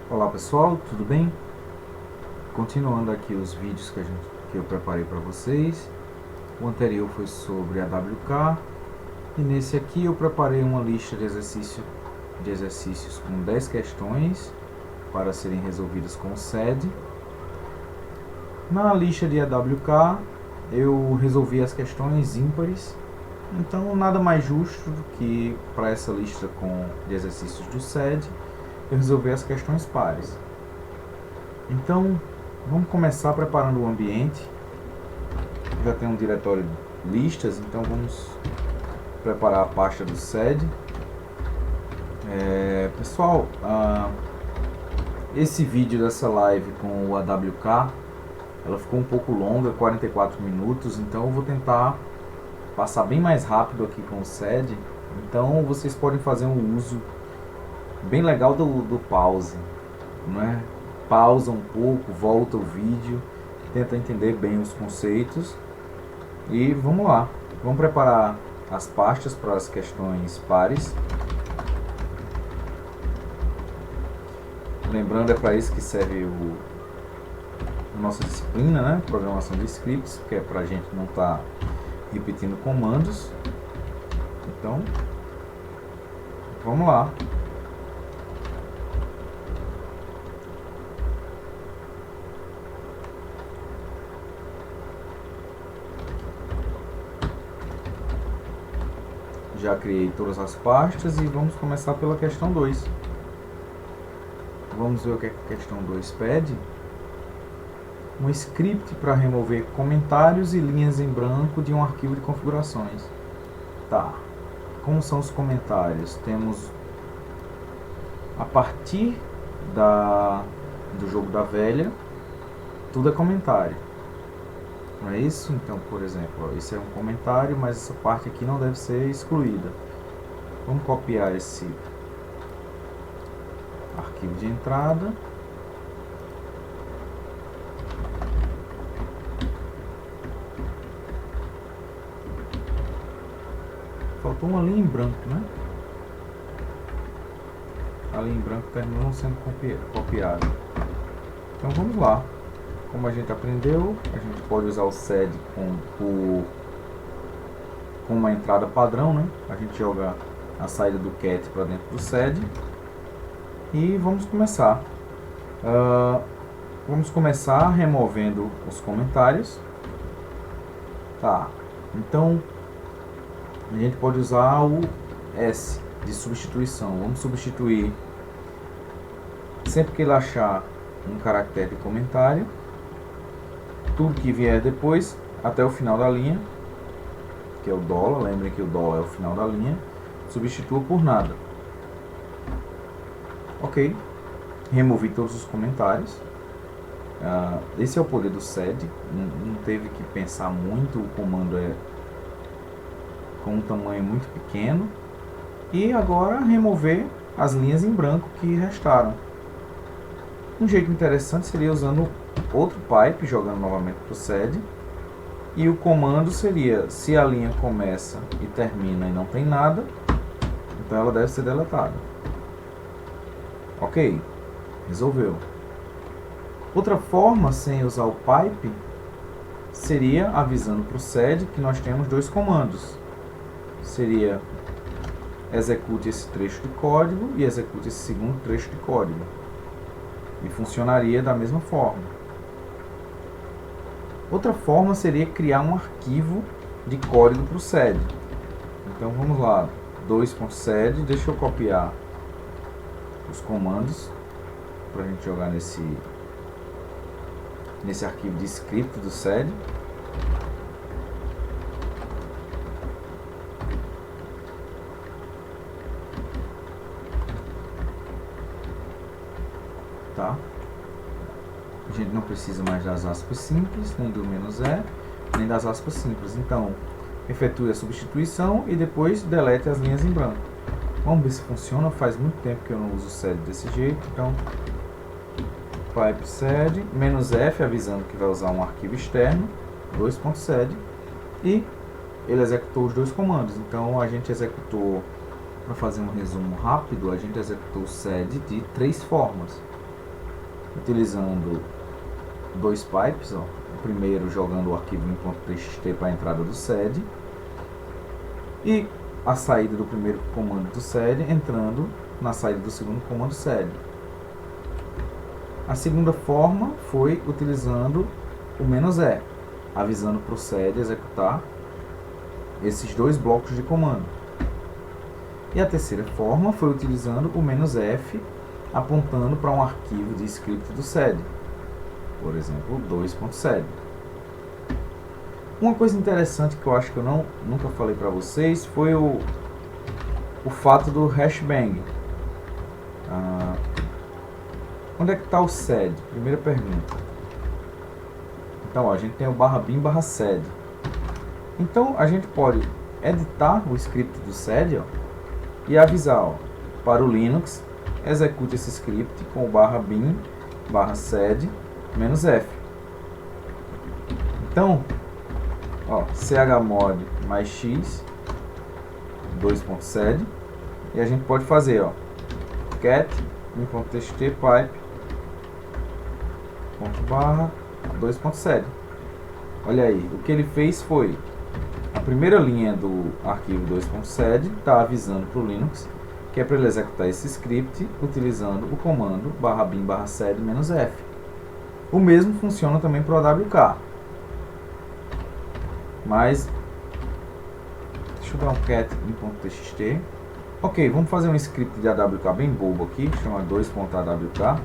Olá pessoal, tudo bem? Continuando aqui os vídeos que eu preparei para vocês. O anterior foi sobre a WK e nesse aqui eu preparei uma lista de exercícios com 10 questões para serem resolvidas com o SED. Na lista de AWK eu resolvi as questões ímpares, então nada mais justo do que para essa lista de exercícios do SED eu resolver as questões pares. Então, vamos começar preparando o ambiente. Já tem um diretório de listas, então vamos preparar a pasta do SED. Pessoal, esse vídeo dessa live com o AWK, ela ficou um pouco longa, 44 minutos, então eu vou tentar passar bem mais rápido aqui com o SED. Então vocês podem fazer um uso bem legal do pause, não é? Pausa um pouco, volta o vídeo, tenta entender bem os conceitos e vamos lá. Vamos preparar as pastas para as questões pares. Lembrando, é para isso que serve a nossa disciplina, né? Programação de scripts, que é para a gente não estar repetindo comandos. Então, vamos lá. Já criei todas as pastas e vamos começar pela questão 2. Vamos ver o que a questão 2 pede. Um script para remover comentários e linhas em branco de um arquivo de configurações. Tá. Como são os comentários? Temos a partir do jogo da velha, tudo é comentário. Não é isso? Então, por exemplo, esse é um comentário, mas essa parte aqui não deve ser excluída. Vamos copiar esse arquivo de entrada. Faltou uma linha em branco, né? A linha em branco terminou sendo copiada. Então vamos lá. Como a gente aprendeu, a gente pode usar o SED com uma entrada padrão, né? A gente joga a saída do cat para dentro do SED e vamos começar. Vamos começar removendo os comentários. Tá. Então a gente pode usar o S de substituição. Vamos substituir sempre que ele achar um caractere de comentário. Tudo que vier depois, até o final da linha, que é o dólar, lembrem que o dólar é o final da linha, substitua por nada. Ok, removi todos os comentários. Esse é o poder do SED, não teve que pensar muito, o comando é com um tamanho muito pequeno. E agora remover as linhas em branco que restaram. Um jeito interessante seria usando outro pipe, jogando novamente para o SED. E o comando seria, se a linha começa e termina e não tem nada, então ela deve ser deletada. Ok, resolveu. Outra forma, sem usar o pipe, seria avisando para o SED que nós temos dois comandos. Seria execute esse trecho de código e execute esse segundo trecho de código. E funcionaria da mesma forma. Outra forma seria criar um arquivo de código para o SED. Então vamos lá, 2.sed, deixa eu copiar os comandos para a gente jogar nesse arquivo de script do SED. Tá? A gente não precisa mais das aspas simples, nem do "-e", nem das aspas simples. Então, efetue a substituição e depois delete as linhas em branco. Vamos ver se funciona. Faz muito tempo que eu não uso o SED desse jeito. Então, pipe sed, "-f", avisando que vai usar um arquivo externo, 2.sed, e ele executou os dois comandos. Então, a gente executou, para fazer um resumo rápido, a gente executou o SED de 3 formas. utilizando dois pipes, ó. O primeiro jogando o arquivo in.txt para a entrada do sed e a saída do primeiro comando do sed entrando na saída do segundo comando sed. A segunda forma foi utilizando o "-e", avisando para o sed executar esses dois blocos de comando. E a terceira forma foi utilizando o "-f", apontando para um arquivo de script do sed, por exemplo, 2.sed. Uma coisa interessante que eu acho que eu nunca falei para vocês foi o fato do hashbang. Onde é que está o sed? Primeira pergunta. Então, ó, a gente tem o /bin/sed. Então, a gente pode editar o script do sed, ó, e avisar, ó, para o Linux, execute esse script com o /bin/sed "-f". Então, ó, chmod mais x 2.sed, e a gente pode fazer, ó, cat in.txt pipe ./2.sed. Olha aí, o que ele fez foi a primeira linha do arquivo 2.sed está avisando para o Linux que é para ele executar esse script utilizando o comando /bin/sed "-f". O mesmo funciona também para o AWK. Mas deixa eu dar um cat in.txt. Ok, vamos fazer um script de AWK bem bobo aqui, chama 2.awk,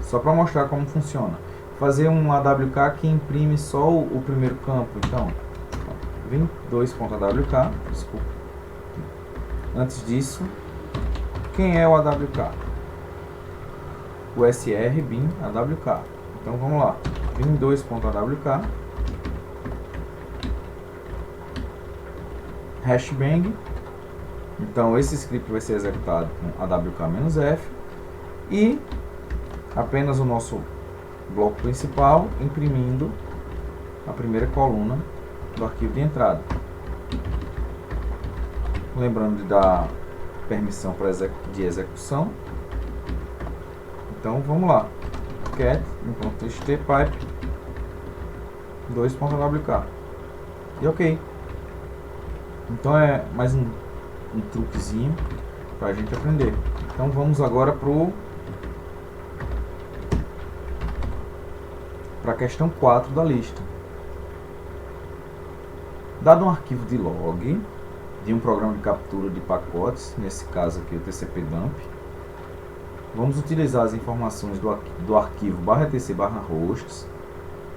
só para mostrar como funciona. Fazer um AWK que imprime só o primeiro campo. Então, vim 2.awk, desculpa. Antes disso, quem é o AWK? O sr bin awk. Então vamos lá, vim 2.awk, hashbang. Então esse script vai ser executado com awk -f e apenas o nosso bloco principal imprimindo a primeira coluna do arquivo de entrada. Lembrando de dar permissão para de execução. Então vamos lá, cat in.txt pipe 2.awk e ok. Então é mais um truquezinho para a gente aprender. Então vamos agora para a questão 4 da lista. Dado um arquivo de log de um programa de captura de pacotes, nesse caso aqui o tcpdump, vamos utilizar as informações do arquivo /etc/hosts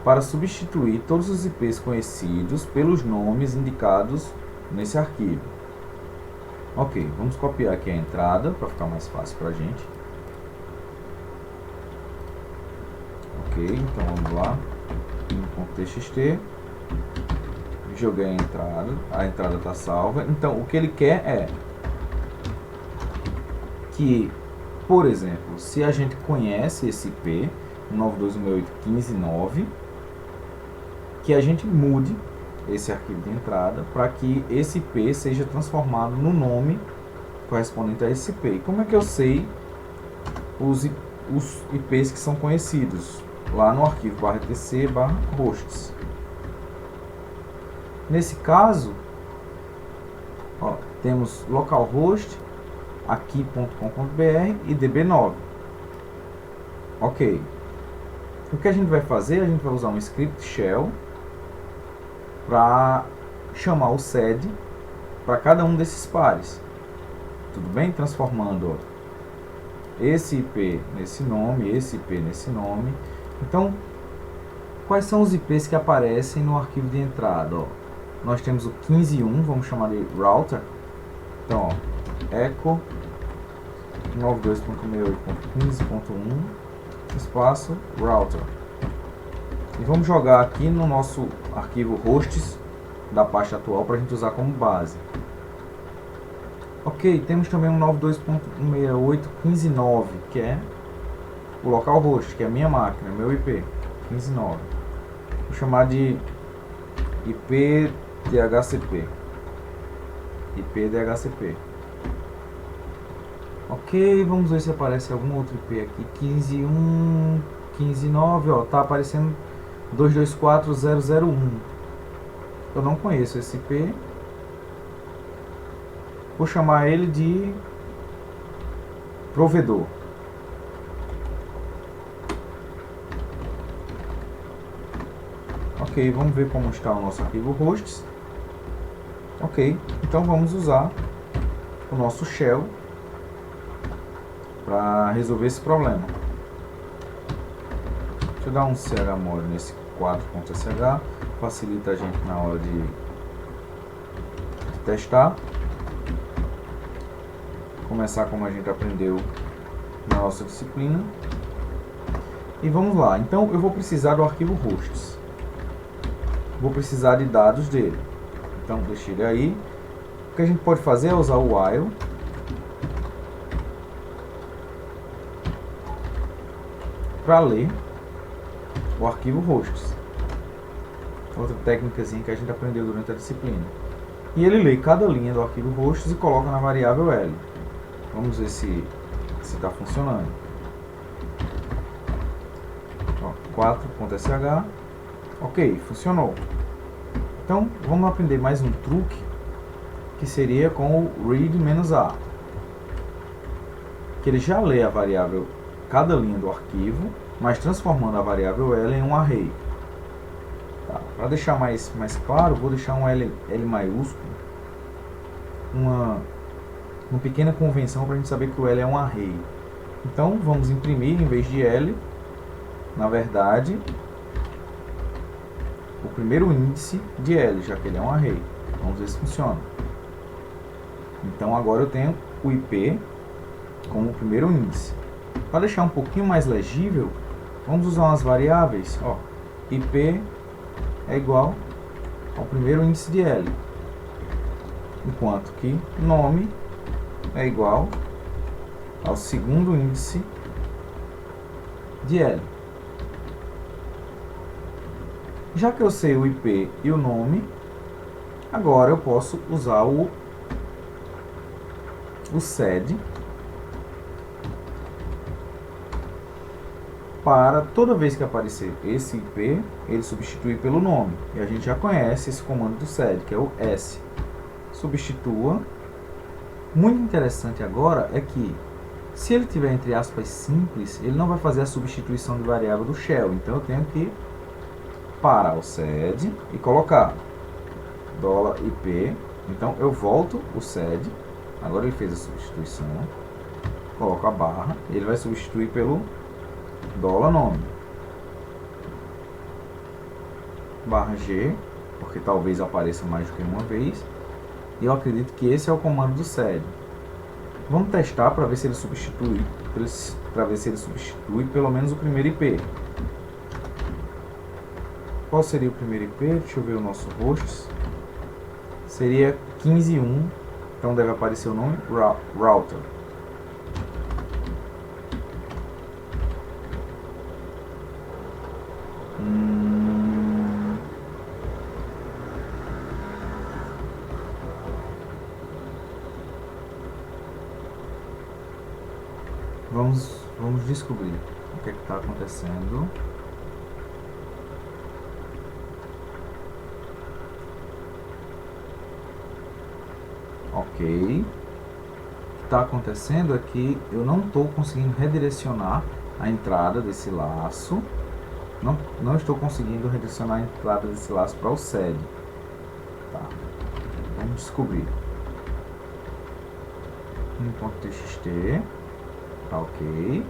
para substituir todos os IPs conhecidos pelos nomes indicados nesse arquivo. Ok, vamos copiar aqui a entrada para ficar mais fácil para a gente. Ok, então vamos lá, in.txt, joguei a entrada está salva. Então o que ele quer é que, por exemplo, se a gente conhece esse IP 192.168.15.9, que a gente mude esse arquivo de entrada para que esse IP seja transformado no nome correspondente a esse IP. E como é que eu sei os IPs que são conhecidos? Lá no arquivo /etc/hosts. Nesse caso, ó, temos localhost, aqui.com.br e db9. Ok. O que a gente vai fazer? A gente vai usar um script shell para chamar o sed para cada um desses pares. Tudo bem? Transformando, ó, esse IP nesse nome, esse IP nesse nome. Então, quais são os IPs que aparecem no arquivo de entrada? Ó, nós temos o 15.1, vamos chamar de router. Então, ó, echo 92.168.15.1 espaço router. E vamos jogar aqui no nosso arquivo hosts da pasta atual para a gente usar como base. Ok, temos também um 92.168.15.9, que é o localhost, que é a minha máquina, meu IP, 15.9. Vou chamar de IP DHCP. IP DHCP. Ok, vamos ver se aparece algum outro IP aqui. 15.1, 15.9, ó, tá aparecendo 224.0.0.1. Eu não conheço esse IP. Vou chamar ele de provedor. Ok, vamos ver como está o nosso arquivo hosts. Ok, então vamos usar o nosso shell para resolver esse problema. Deixa eu dar um chmod nesse 4.sh, facilita a gente na hora de testar. Começar como a gente aprendeu na nossa disciplina. E vamos lá, então eu vou precisar do arquivo hosts. Vou precisar de dados dele. Então deixa ele aí. O que a gente pode fazer é usar o while para ler o arquivo hosts. Outra técnicazinha que a gente aprendeu durante a disciplina. E ele lê cada linha do arquivo hosts e coloca na variável L. Vamos ver se está funcionando. 4.sh. Ok, funcionou. Então vamos aprender mais um truque, que seria com o read-a, que ele já lê a variável cada linha do arquivo, mas transformando a variável L em um array. Tá. Para deixar mais claro, vou deixar um L maiúsculo, uma pequena convenção para a gente saber que o L é um array. Então vamos imprimir, em vez de L, na verdade, o primeiro índice de L, já que ele é um array. Vamos ver se funciona. Então agora eu tenho o IP como o primeiro índice. Para deixar um pouquinho mais legível, vamos usar umas variáveis. Ó, IP é igual ao primeiro índice de L, enquanto que nome é igual ao segundo índice de L. Já que eu sei o IP e o nome, agora eu posso usar o sed para toda vez que aparecer esse IP, ele substituir pelo nome. E a gente já conhece esse comando do sed, que é o s. Substitua. Muito interessante agora é que, se ele tiver entre aspas simples, ele não vai fazer a substituição de variável do shell. Então eu tenho que parar o sed e colocar $ip. Então eu volto o sed. Agora ele fez a substituição. Coloco a barra. E ele vai substituir pelo $nome. Barra G, porque talvez apareça mais do que uma vez. E eu acredito que esse é o comando do sed. Vamos testar para ver se ele substitui. Para ver se ele substitui pelo menos o primeiro IP. Qual seria o primeiro IP? Deixa eu ver o nosso host. Seria 15.1. Então deve aparecer o nome router. Vamos descobrir o que está acontecendo. Ok. O que está acontecendo é que eu não estou conseguindo redirecionar a entrada desse laço. Não estou conseguindo redirecionar a entrada desse laço para o sed. Tá. Vamos descobrir. .txt. Tá ok.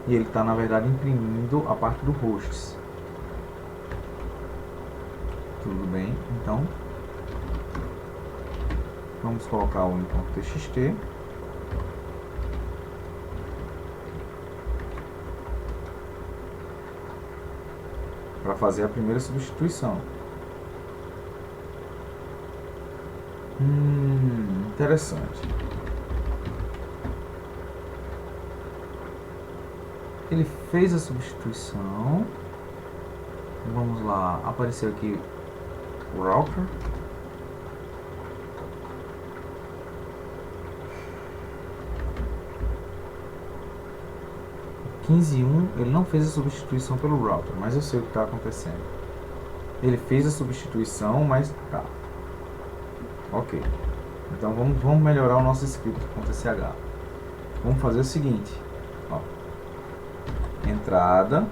E ele está, na verdade, imprimindo a parte do hosts. Tudo bem, então vamos colocar o .txt. Para fazer a primeira substituição. Interessante. Ele fez a substituição. Vamos lá, apareceu aqui o router. 15.1 ele não fez a substituição pelo router, mas eu sei o que está acontecendo. Ele fez a substituição, mas tá. Ok. Então vamos melhorar o nosso script.sh. Vamos fazer o seguinte. Ó. Entrada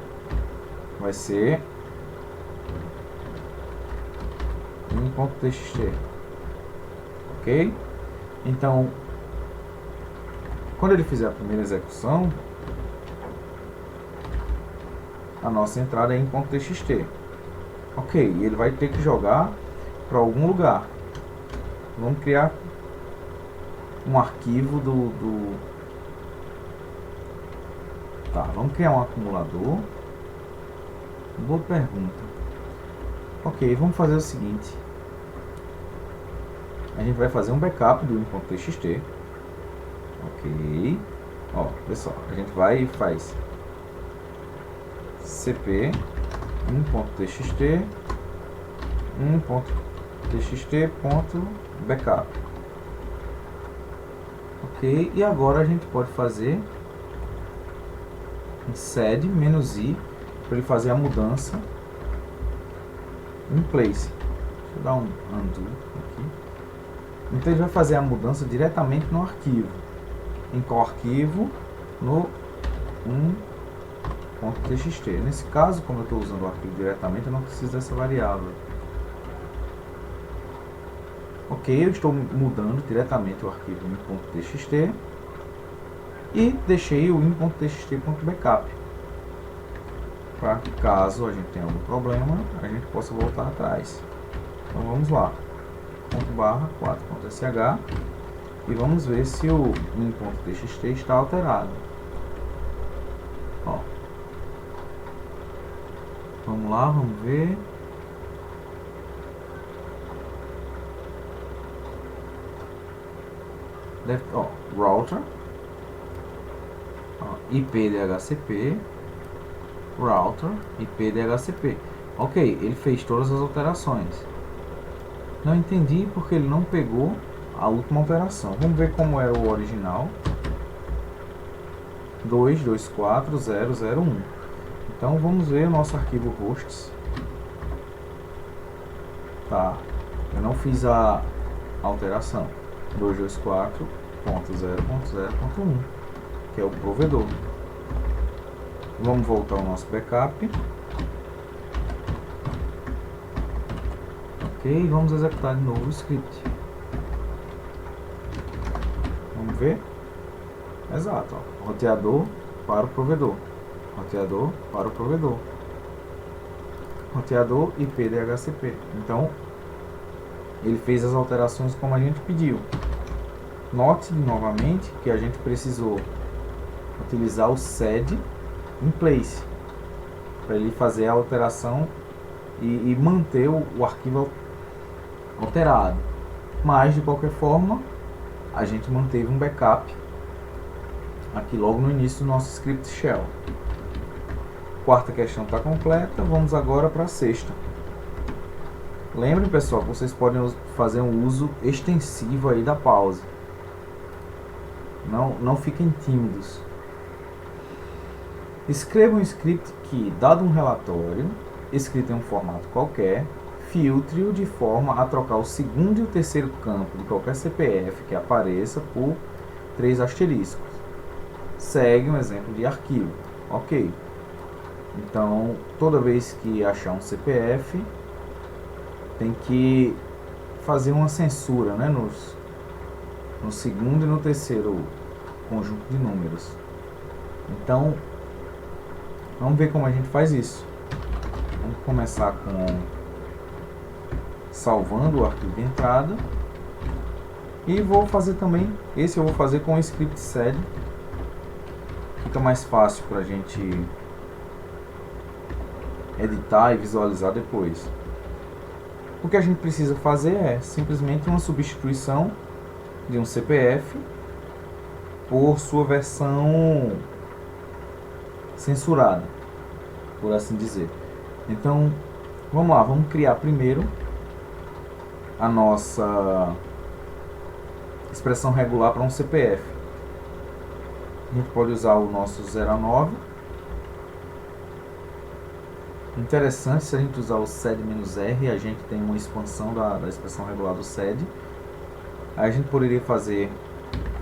vai ser 1.txt. Ok? Então, quando ele fizer a primeira execução, a nossa entrada é em .txt. Ok, ele vai ter que jogar para algum lugar. Vamos criar um arquivo Tá, vamos criar um acumulador. Boa pergunta. Ok, vamos fazer o seguinte. A gente vai fazer um backup do in.txt. Ok. Ó, pessoal, a gente vai e faz cp 1.txt 1.txt.backup. Ok, e agora a gente pode fazer sed -i para ele fazer a mudança em place. Deixa eu dar um undo aqui. Então ele vai fazer a mudança diretamente no arquivo. Em qual arquivo? No 1.txt. Nesse caso, como eu estou usando o arquivo diretamente, eu não preciso dessa variável. Ok, eu estou mudando diretamente o arquivo in.txt e deixei o in.txt.backup para que, caso a gente tenha algum problema, a gente possa voltar atrás. Então vamos lá, ./4.sh, e vamos ver se o in.txt está alterado. Ó. Vamos lá, vamos ver. Router, IP DHCP, router, IP DHCP. Ok, ele fez todas as alterações. Não entendi porque ele não pegou a última alteração. Vamos ver como era o original. 224.0.0.1. Então vamos ver o nosso arquivo hosts. Tá, eu não fiz a alteração. 224.0.0.1, que é o provedor. Vamos voltar ao nosso backup. Ok, vamos executar de novo o script. Vamos ver? Exato, ó. Roteador para o provedor. Roteador para o provedor. Roteador IP DHCP. Então, ele fez as alterações como a gente pediu. Note novamente que a gente precisou utilizar o sed in place para ele fazer a alteração e manter o arquivo alterado. Mas de qualquer forma, a gente manteve um backup aqui logo no início do nosso script shell. Quarta questão está completa. Vamos agora para a sexta. Lembrem, pessoal, que vocês podem fazer um uso extensivo aí da pause. Não fiquem tímidos. Escreva um script que, dado um relatório, escrito em um formato qualquer, filtre-o de forma a trocar o segundo e o terceiro campo de qualquer CPF que apareça por 3 asteriscos. Segue um exemplo de arquivo. Ok. Então, toda vez que achar um CPF, tem que fazer uma censura, né, no segundo e no terceiro conjunto de números. Então, vamos ver como a gente faz isso. Vamos começar com salvando o arquivo de entrada. E vou fazer também, esse eu vou fazer com o script sed. Fica mais fácil para a gente editar e visualizar depois. O que a gente precisa fazer é simplesmente uma substituição de um CPF por sua versão censurada, por assim dizer. Então, vamos lá, vamos criar primeiro a nossa expressão regular para um CPF. A gente pode usar o nosso 09 Interessante, se a gente usar o sed-r, a gente tem uma expansão da expressão regular do sed. Aí a gente poderia fazer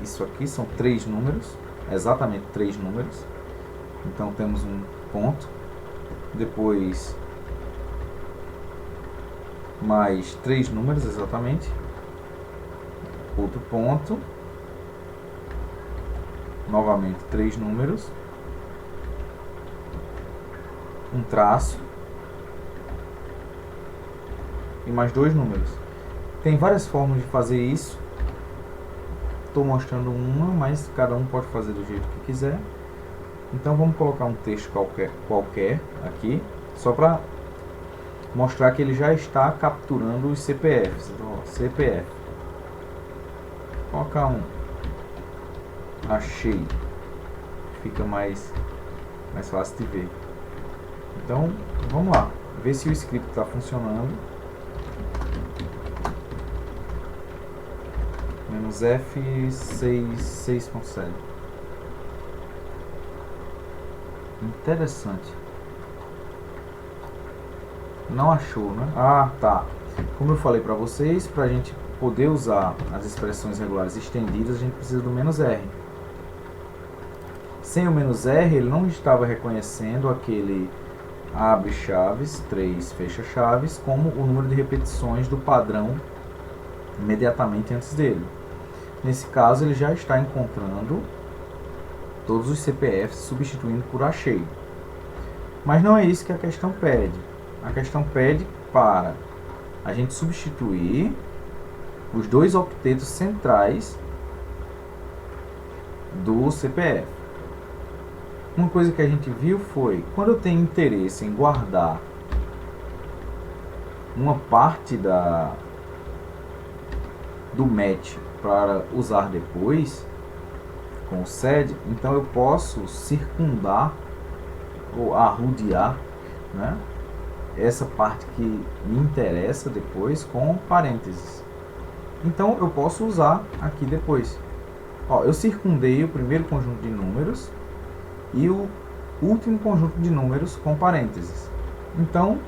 isso aqui, são 3 números, exatamente 3 números. Então temos um ponto, depois mais 3 números exatamente, outro ponto, novamente 3 números, um traço e mais 2 números. Tem várias formas de fazer isso. Estou mostrando uma, mas cada um pode fazer do jeito que quiser. Então vamos colocar um texto qualquer aqui, só para mostrar que ele já está capturando os CPFs. Então, ó, CPF. Vou colocar um achei, fica mais fácil de ver. Então vamos lá, ver se o script está funcionando. -F6.7. Interessante. Não achou, né? Ah, tá. Como eu falei para vocês, para a gente poder usar as expressões regulares estendidas, a gente precisa do -R. Sem o -R, ele não estava reconhecendo aquele abre chaves, 3 fecha chaves, como o número de repetições do padrão imediatamente antes dele. Nesse caso, ele já está encontrando todos os CPFs, substituindo por achei. Mas não é isso que a questão pede. A questão pede para a gente substituir os 2 octetos centrais do CPF. Uma coisa que a gente viu foi, quando eu tenho interesse em guardar uma parte do match para usar depois com o sed, então eu posso circundar ou arrodear, né, essa parte que me interessa depois com parênteses. Então eu posso usar aqui depois. Ó, eu circundei o primeiro conjunto de números e o último conjunto de números com parênteses. Então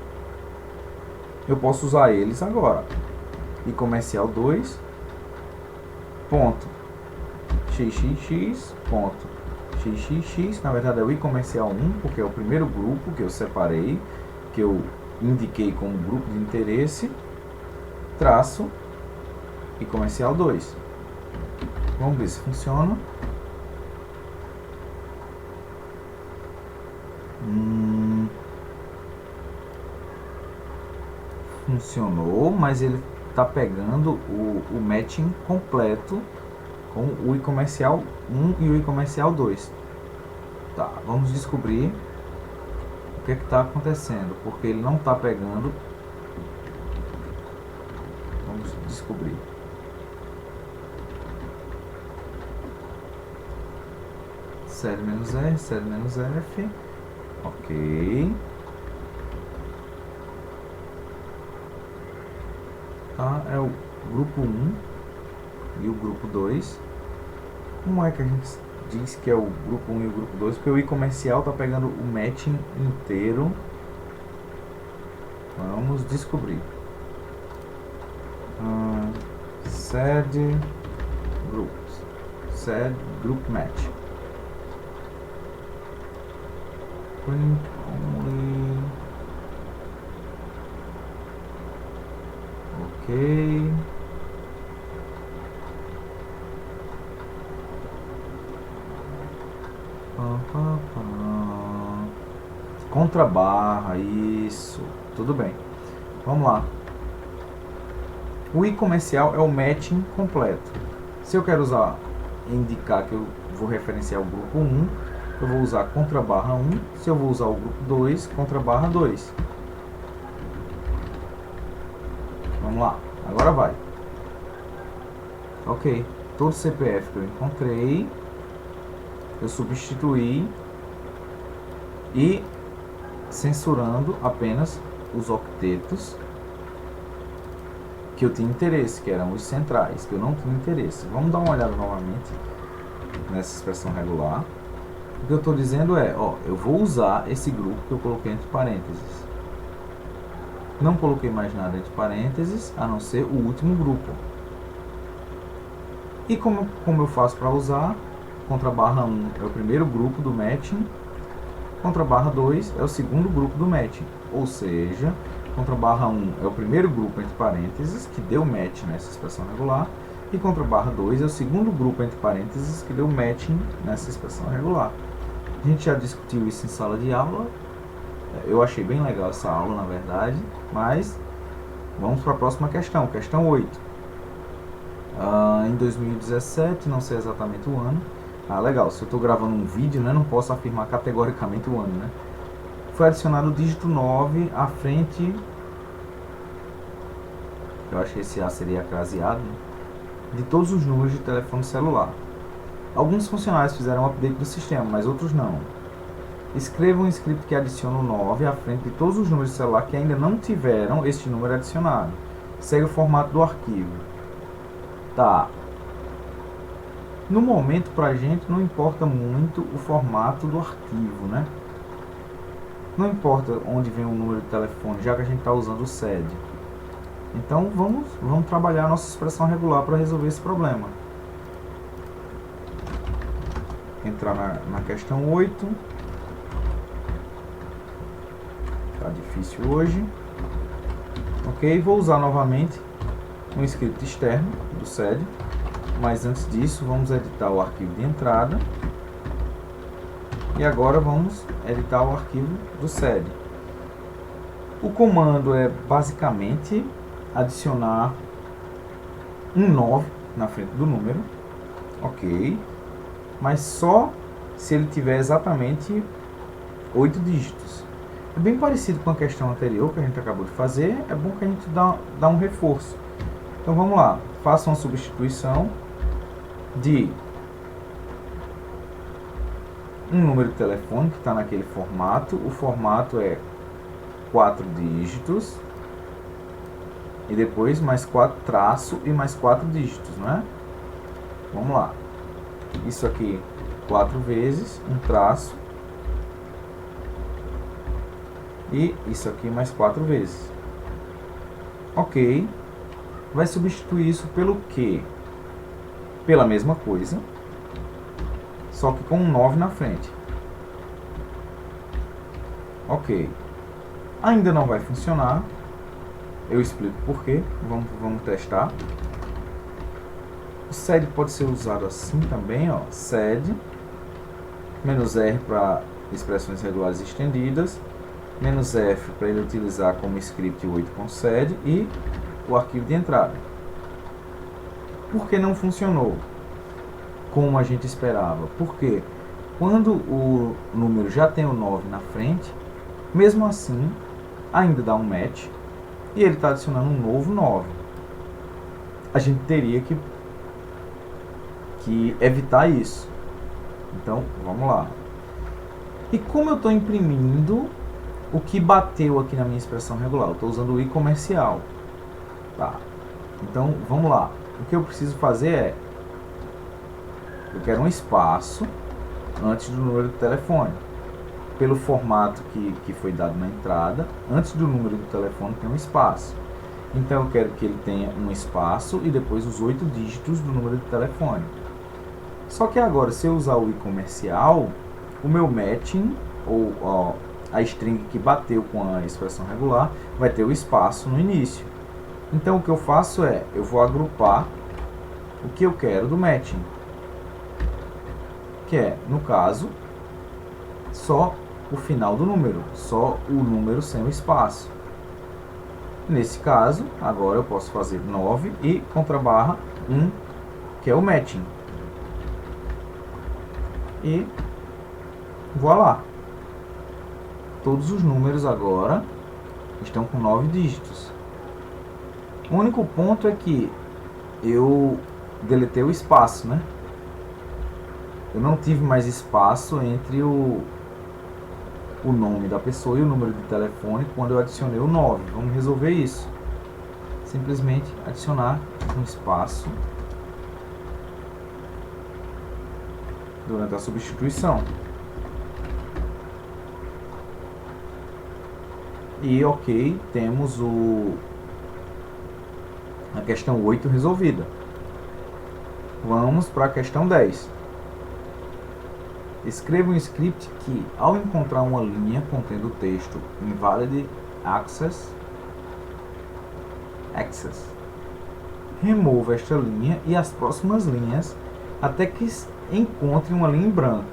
eu posso usar eles agora. E comercial 2 ponto xxx ponto xxx, na verdade é o i comercial 1, porque é o primeiro grupo que eu separei, que eu indiquei como grupo de interesse, traço e comercial 2. Vamos ver se funciona. Funcionou, mas ele está pegando o matching completo com o i comercial 1 e o i comercial 2. Tá, vamos descobrir o que está acontecendo, porque ele não está pegando. Vamos descobrir. Sed-R, sed-F. Ok. Tá, é o grupo 1 e o grupo 2. Como é que a gente diz que é o grupo 1 e o grupo 2? Porque o i comercial está pegando o matching inteiro. Vamos descobrir. Sed groups. Sed group match. Print only. Ok. Contra barra, isso. Tudo bem. Vamos lá. O i comercial é o matching completo. Se eu quero usar, indicar que eu vou referenciar o grupo 1, eu vou usar contra barra 1. Se eu vou usar o grupo 2, contra barra 2. Vamos lá, agora vai. Ok, todo CPF que eu encontrei, eu substituí e censurando apenas os octetos que eu tinha interesse, que eram os centrais, que eu não tinha interesse. Vamos dar uma olhada novamente nessa expressão regular. O que eu estou dizendo é, ó, eu vou usar esse grupo que eu coloquei entre parênteses. Não coloquei mais nada entre parênteses, a não ser o último grupo. E como eu faço para usar? Contra barra 1 é o primeiro grupo do matching, contra barra 2 é o segundo grupo do matching. Ou seja, contra barra 1 é o primeiro grupo entre parênteses que deu match nessa expressão regular, e contra barra 2 é o segundo grupo entre parênteses que deu matching nessa expressão regular. A gente já discutiu isso em sala de aula. Eu achei bem legal essa aula, na verdade, mas vamos para a próxima questão, questão 8. Em 2017, não sei exatamente o ano. Legal, se eu estou gravando um vídeo, né, não posso afirmar categoricamente o ano, né? Foi adicionado o dígito 9 à frente, eu acho que esse A seria craseado, né, de todos os números de telefone celular. Alguns funcionários fizeram um update do sistema, mas outros não. Escreva um script que adiciona o 9 à frente de todos os números de celular que ainda não tiveram este número adicionado. Segue o formato do arquivo. Tá. No momento, pra gente, não importa muito o formato do arquivo, né? Não importa onde vem o número de telefone, já que a gente está usando o SED. Então, vamos trabalhar a nossa expressão regular para resolver esse problema. Entrar na questão 8. Tá difícil hoje. Ok, vou usar novamente um script externo do SED. Mas antes disso, vamos editar o arquivo de entrada. E agora vamos editar o arquivo do SED. O comando é basicamente adicionar um 9 na frente do número. Ok. Mas só se ele tiver exatamente 8 dígitos. É bem parecido com a questão anterior que a gente acabou de fazer. É bom que a gente dá um reforço. Então vamos lá. Faça uma substituição de um número de telefone que está naquele formato. O formato é 4 dígitos. E depois mais 4 traço e mais 4 dígitos, não é? Vamos lá. Isso aqui 4 vezes, um traço. E isso aqui mais 4 vezes. Ok. Vai substituir isso pelo quê? Pela mesma coisa, só que com um 9 na frente. Ok. Ainda não vai funcionar. Eu explico por quê. Vamos testar. O SED pode ser usado assim também, ó. SED, menos R para expressões regulares estendidas, menos F para ele utilizar como script 8.sed e o arquivo de entrada. Por que não funcionou como a gente esperava? Porque quando o número já tem o 9 na frente, mesmo assim, ainda dá um match e ele está adicionando um novo 9. A gente teria que evitar isso. Então, vamos lá. E como eu estou imprimindo o que bateu aqui na minha expressão regular? Eu estou usando o i comercial. Tá. Então, vamos lá. O que eu preciso fazer é, eu quero um espaço antes do número do telefone. Pelo formato que foi dado na entrada, antes do número do telefone tem um espaço. Então, eu quero que ele tenha um espaço e depois os 8 dígitos do número do telefone. Só que agora, se eu usar o i comercial, o meu matching, ou a string que bateu com a expressão regular, vai ter o espaço no início. Então, o que eu faço é, eu vou agrupar o que eu quero do matching, que é, no caso, só o final do número, só o número sem o espaço. Nesse caso, agora eu posso fazer 9 e contra barra 1, que é o matching. E voilá! Todos os números agora estão com 9 dígitos. O único ponto é que eu deletei o espaço, né? Eu não tive mais espaço entre o nome da pessoa e o número de telefone quando eu adicionei o 9. Vamos resolver isso. Simplesmente adicionar um espaço durante a substituição. E ok, temos a questão 8 resolvida. Vamos para a questão 10. Escreva um script que, ao encontrar uma linha contendo o texto invalid access, remova esta linha e as próximas linhas até que encontre uma linha em branco.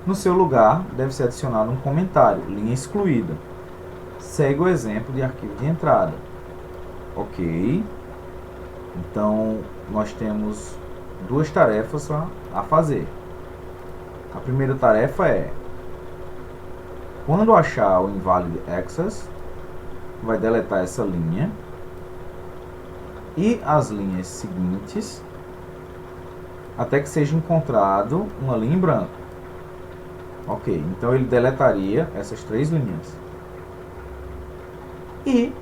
No seu lugar, deve ser adicionado um comentário, linha excluída. Segue o exemplo de arquivo de entrada. Ok. Então, nós temos duas tarefas a fazer. A primeira tarefa é, quando achar o invalid access, vai deletar essa linha e as linhas seguintes até que seja encontrado uma linha em branco. Ok, então ele deletaria essas 3 linhas. E,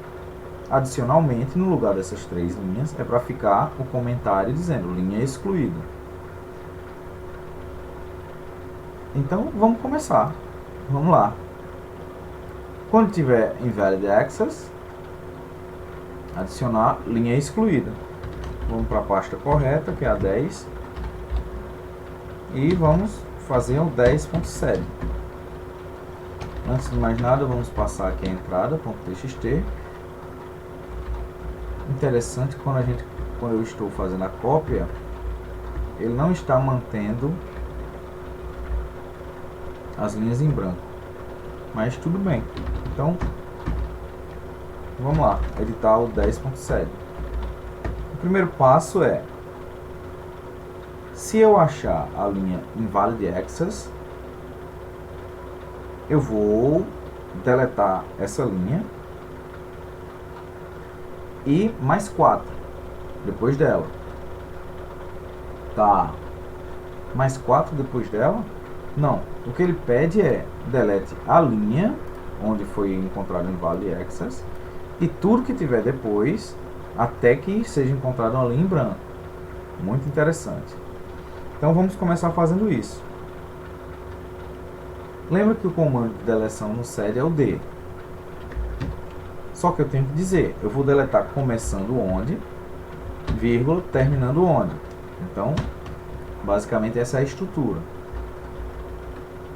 adicionalmente, no lugar dessas 3 linhas, é para ficar o comentário dizendo linha excluída. Então, vamos começar. Vamos lá. Quando tiver invalid access, adicionar linha excluída. Vamos para a pasta correta, que é a 10. E vamos fazer o 10.7. Antes de mais nada, vamos passar aqui a entrada.txt. Interessante que quando eu estou fazendo a cópia, ele não está mantendo as linhas em branco. Mas tudo bem. Então, vamos lá, editar o 10.7. O primeiro passo é, se eu achar a linha invalid access, eu vou deletar essa linha e mais 4 depois dela. Tá, mais 4 depois dela? Não, o que ele pede é delete a linha onde foi encontrado invalid access e tudo que tiver depois até que seja encontrado uma linha em branco. Muito interessante. Então vamos começar fazendo isso. Lembra que o comando de deleção no sed é o D. Só que eu tenho que dizer, eu vou deletar começando onde, vírgula, terminando onde. Então, basicamente essa é a estrutura.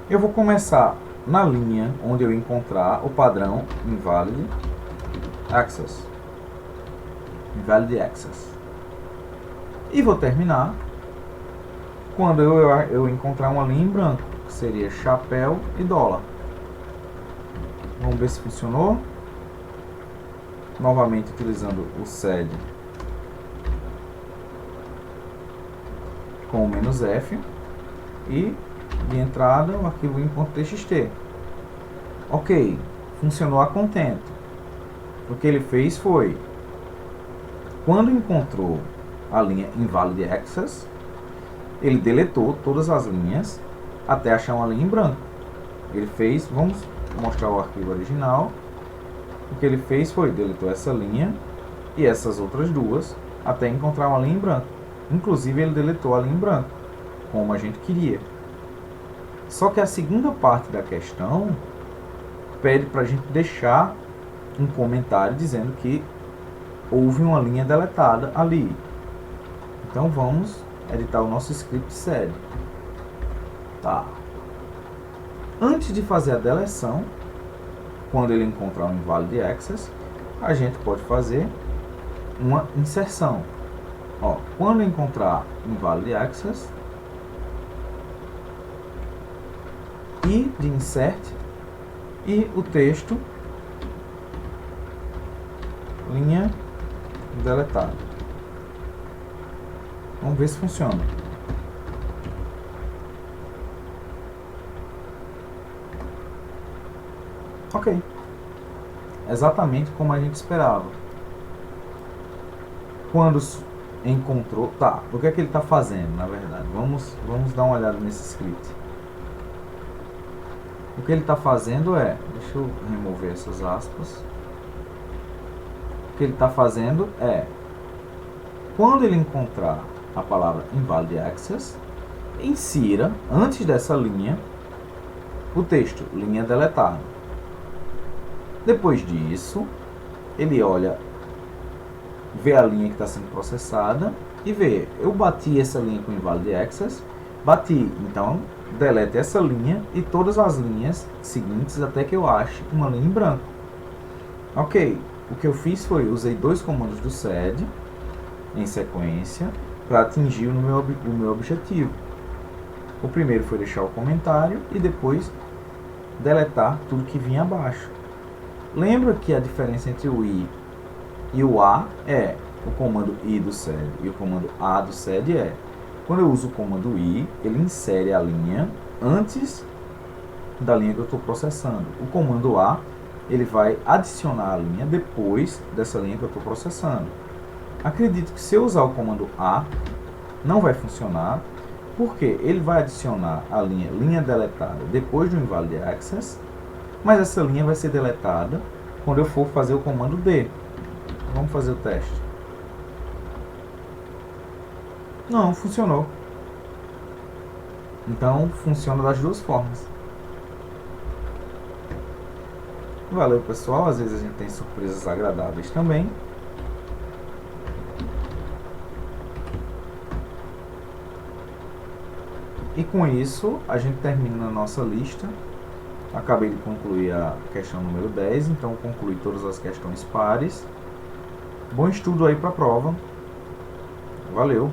Eu vou começar na linha onde eu encontrar o padrão invalid access. Invalid access. E vou terminar quando eu encontrar uma linha em branco, que seria chapéu e dólar. Vamos ver se funcionou. Novamente utilizando o sed com o "-f" e de entrada o arquivo in.txt. Ok, funcionou a contento. O que ele fez foi, quando encontrou a linha invalid access, ele deletou todas as linhas até achar uma linha em branco. Ele fez, vamos mostrar o arquivo original. O que ele fez foi, deletou essa linha e essas outras duas até encontrar uma linha em branco. Inclusive ele deletou a linha em branco, como a gente queria. Só que a segunda parte da questão pede para a gente deixar um comentário dizendo que houve uma linha deletada ali. Então vamos editar o nosso script sed. Tá. Antes de fazer a deleção, quando ele encontrar um invalid access, a gente pode fazer uma inserção. Ó, quando encontrar invalid access, i de insert e o texto linha deletada. Vamos ver se funciona. Ok. Exatamente como a gente esperava. Quando encontrou... Tá, o que é que ele está fazendo, na verdade? Vamos dar uma olhada nesse script. O que ele está fazendo é... Deixa eu remover essas aspas. O que ele está fazendo é... Quando ele encontrar a palavra invalid access, insira, antes dessa linha, o texto linha deletada. Depois disso, ele olha, vê a linha que está sendo processada e vê, eu bati essa linha com invalid access, bati, então delete essa linha e todas as linhas seguintes até que eu ache uma linha em branco. Ok, o que eu fiz foi, usei dois comandos do sed em sequência para atingir o meu objetivo. O primeiro foi deixar o comentário e depois deletar tudo que vinha abaixo. Lembra que a diferença entre o i e o a é o comando i do sed e o comando a do sed é, quando eu uso o comando i, ele insere a linha antes da linha que eu estou processando. O comando a, ele vai adicionar a linha depois dessa linha que eu estou processando. Acredito que se eu usar o comando a, não vai funcionar, porque ele vai adicionar a linha deletada depois do invalid access, mas essa linha vai ser deletada quando eu for fazer o comando d. Vamos fazer o teste. Não, funcionou. Então, funciona das duas formas. Valeu, pessoal. Às vezes a gente tem surpresas agradáveis também. E com isso, a gente termina a nossa lista. Acabei de concluir a questão número 10, então concluí todas as questões pares. Bom estudo aí para a prova. Valeu!